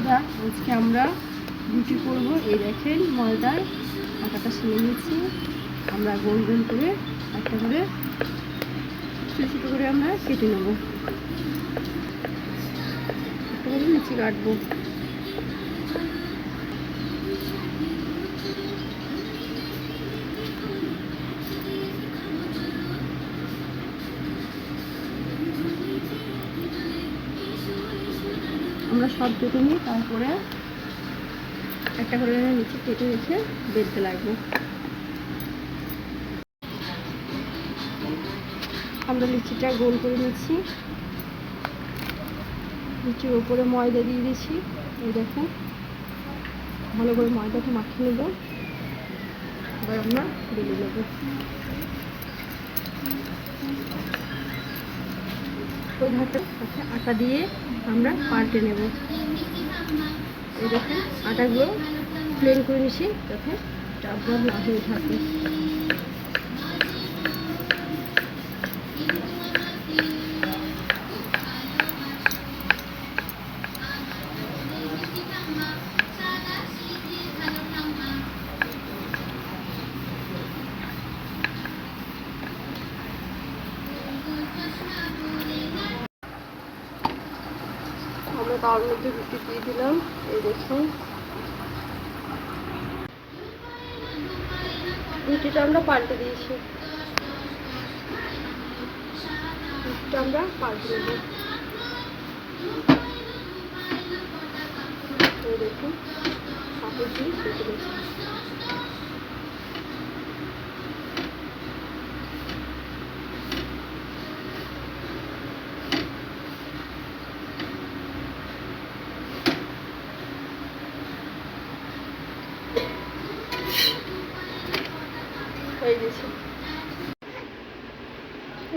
বন্ধুরা, আজকে আমরা রুটি করবো। এই দেখেন ময়দার আটাটা সেলে নিয়েছি। আমরা গোল গোল করে একটা করে ছোটো ছোটো করে আমরা কেটে নেব। একটা করে নিচে কাটবো। আমরা সব কেটে নিই, তারপরে একটা করে নিচে কেটে রেখে বেলতে লাগবো। আমরা লিচিটা গোল করে নিচ্ছি। লিচির ওপরে ময়দা দিয়ে দিয়েছি। এই দেখো, ভালো করে ময়দাটা মাখিয়ে নেবো। এবার আমরা বেলে নেবো। ওই ধারটা আটা দিয়ে আমরা পাল্টে নেব। এই দেখো, আটাগুলো প্লেন করে নিচ্ছি যাতে চাপ ভাব না হয়ে থাকে। আমরা তার মধ্যে রুটি দিয়ে দিলাম। এই দেখুন, রুটিটা আমরা পাল্টে দিয়েছি। রুটিটা আমরা পাল্টে নেব। এই দেখুন, কাপড় দিয়ে কেটে দিয়েছি।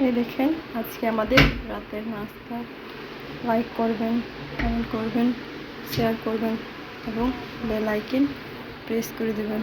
এই দেখেন, আজকে আমাদের রাতের নাস্তা। লাইক করবেন, কমেন্ট করবেন, শেয়ার করবেন এবং বেল আইকন প্রেস করে দেবেন।